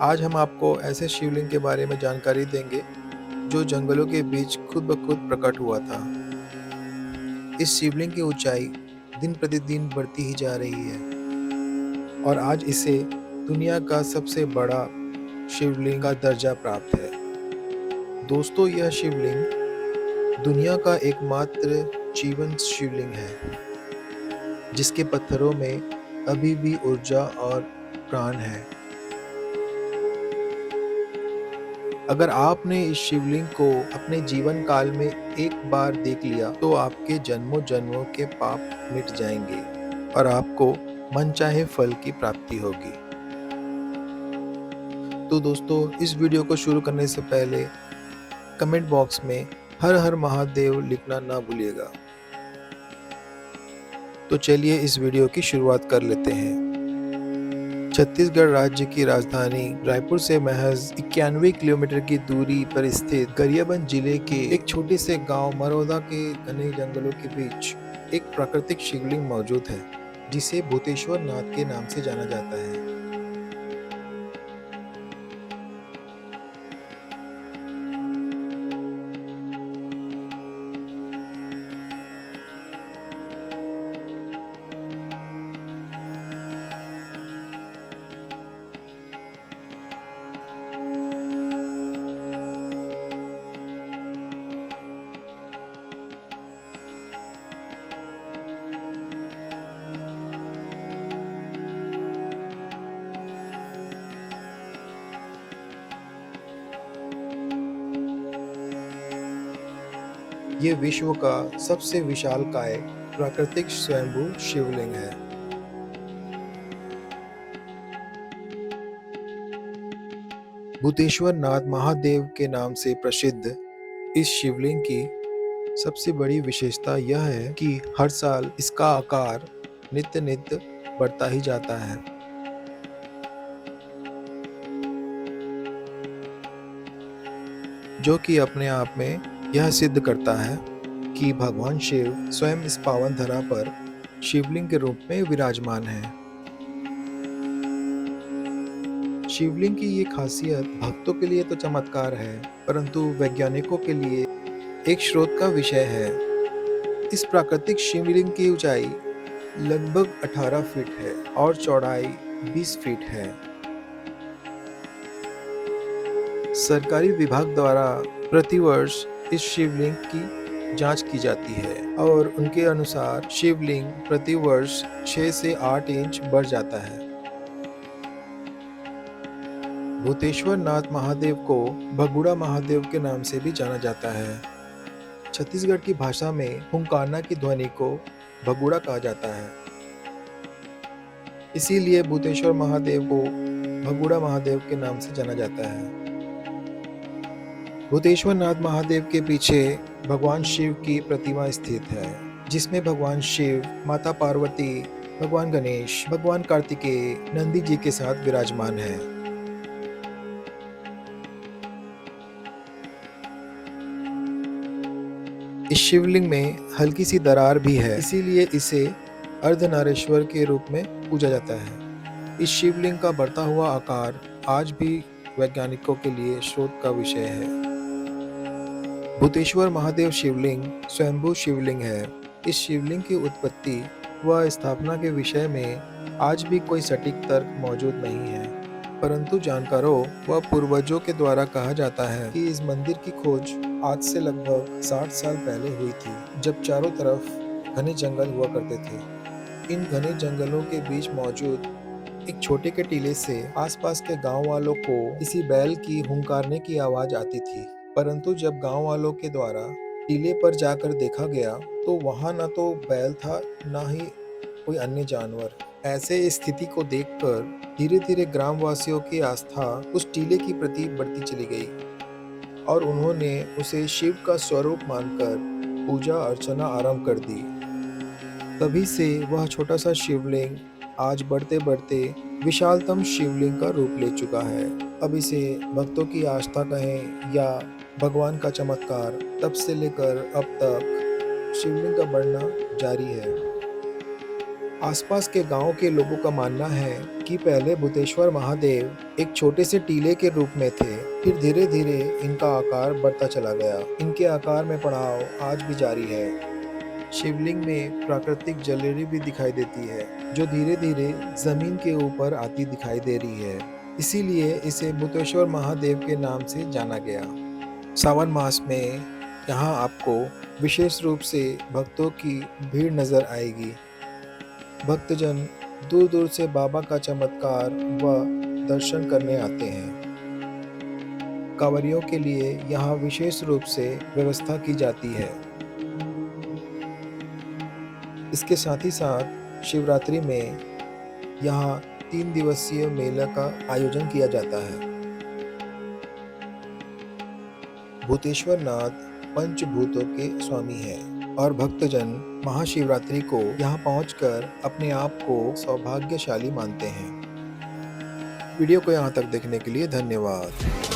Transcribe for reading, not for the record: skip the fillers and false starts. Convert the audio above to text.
आज हम आपको ऐसे शिवलिंग के बारे में जानकारी देंगे जो जंगलों के बीच खुद ब खुद प्रकट हुआ था। इस शिवलिंग की ऊंचाई दिन प्रतिदिन बढ़ती ही जा रही है और आज इसे दुनिया का सबसे बड़ा शिवलिंग का दर्जा प्राप्त है। दोस्तों, यह शिवलिंग दुनिया का एकमात्र जीवंत शिवलिंग है जिसके पत्थरों में अभी भी ऊर्जा और प्राण है। अगर आपने इस शिवलिंग को अपने जीवन काल में एक बार देख लिया तो आपके जन्मों जन्मों के पाप मिट जाएंगे और आपको मनचाहे फल की प्राप्ति होगी। तो दोस्तों, इस वीडियो को शुरू करने से पहले कमेंट बॉक्स में हर हर महादेव लिखना ना भूलिएगा। तो चलिए इस वीडियो की शुरुआत कर लेते हैं। छत्तीसगढ़ राज्य की राजधानी रायपुर से महज 91 किलोमीटर की दूरी पर स्थित गरियाबंद जिले के एक छोटे से गांव मरौदा के घने जंगलों के बीच एक प्राकृतिक शिवलिंग मौजूद है जिसे भूतेश्वर नाथ के नाम से जाना जाता है। ये विश्व का सबसे विशालकाय प्राकृतिक स्वयंभू शिवलिंग है। भूतेश्वर नाथ महादेव के नाम से प्रसिद्ध इस शिवलिंग की सबसे बड़ी विशेषता यह है कि हर साल इसका आकार नित्य नित्य बढ़ता ही जाता है। जो कि अपने आप में यह सिद्ध करता है कि भगवान शिव स्वयं इस पावन धरा पर शिवलिंग के रूप में विराजमान है। शिवलिंग की ये खासियत भक्तों के लिए तो चमत्कार है, परंतु वैज्ञानिकों के लिए एक स्रोत का विषय है। इस प्राकृतिक शिवलिंग की ऊंचाई लगभग 18 फीट है और चौड़ाई 20 फीट है। सरकारी विभाग द्वारा प्रतिवर्ष इस शिवलिंग की जांच की जाती है और उनके अनुसार शिवलिंग प्रतिवर्ष 6 से 8 इंच बढ़ जाता है। भूतेश्वर नाथ महादेव को भगुड़ा महादेव के नाम से भी जाना जाता है। छत्तीसगढ़ की भाषा में हुंकारना की ध्वनि को भगुड़ा कहा जाता है। इसीलिए भूतेश्वर महादेव को भगुड़ा महादेव के नाम से जाना जाता है। भूतेश्वर नाथ महादेव के पीछे भगवान शिव की प्रतिमा स्थित है, जिसमें भगवान शिव, माता पार्वती, भगवान गणेश, भगवान कार्तिकेय, नंदी जी के साथ विराजमान है। इस शिवलिंग में हल्की सी दरार भी है, इसीलिए इसे अर्धनारीश्वर के रूप में पूजा जाता है। इस शिवलिंग का बढ़ता हुआ आकार आज भी वैज्ञानिकों के लिए शोध का विषय है। भूतेश्वर महादेव शिवलिंग स्वयंभू शिवलिंग है। इस शिवलिंग की उत्पत्ति व स्थापना के विषय में आज भी कोई सटीक तर्क मौजूद नहीं है, परंतु जानकारों व पूर्वजों के द्वारा कहा जाता है कि इस मंदिर की खोज आज से लगभग 60 साल पहले हुई थी, जब चारों तरफ घने जंगल हुआ करते थे। इन घने जंगलों के बीच मौजूद एक छोटे के टीले से आसपास के गांव वालों को किसी बैल की हुंकारने की आवाज आती थी, परंतु जब गांव वालों के द्वारा टीले पर जाकर देखा गया तो वहां न तो बैल था, न ही कोई अन्य जानवर। ऐसे स्थिति को देखकर धीरे धीरे ग्रामवासियों की आस्था उस टीले की प्रति बढ़ती चली गई और उन्होंने उसे शिव का स्वरूप मानकर पूजा अर्चना आरंभ कर दी। तभी से वह छोटा सा शिवलिंग आज बढ़ते बढ़ते विशालतम शिवलिंग का रूप ले चुका है। अब इसे भक्तों की आस्था कहें या भगवान का चमत्कार, तब से लेकर अब तक शिवलिंग का बढ़ना जारी है। आसपास के गांव के लोगों का मानना है कि पहले भूतेश्वर महादेव एक छोटे से टीले के रूप में थे। फिर धीरे धीरे इनका आकार बढ़ता चला गया। इनके आकार में बढ़ाव आज भी जारी है। शिवलिंग में प्राकृतिक जलेरी भी दिखाई देती है, जो धीरे धीरे जमीन के ऊपर आती दिखाई दे रही है। इसीलिए इसे भूतेश्वर महादेव के नाम से जाना गया। सावन मास में यहाँ आपको विशेष रूप से भक्तों की भीड़ नजर आएगी। भक्तजन दूर दूर से बाबा का चमत्कार व दर्शन करने आते हैं। कांवरियों के लिए यहाँ विशेष रूप से व्यवस्था की जाती है। इसके साथ ही साथ शिवरात्रि में यहाँ 3 दिवसीय मेला का आयोजन किया जाता है। भूतेश्वर नाथ पंचभूतों के स्वामी हैं और भक्तजन महाशिवरात्रि को यहाँ पहुंचकर अपने आप को सौभाग्यशाली मानते हैं। वीडियो को यहाँ तक देखने के लिए धन्यवाद।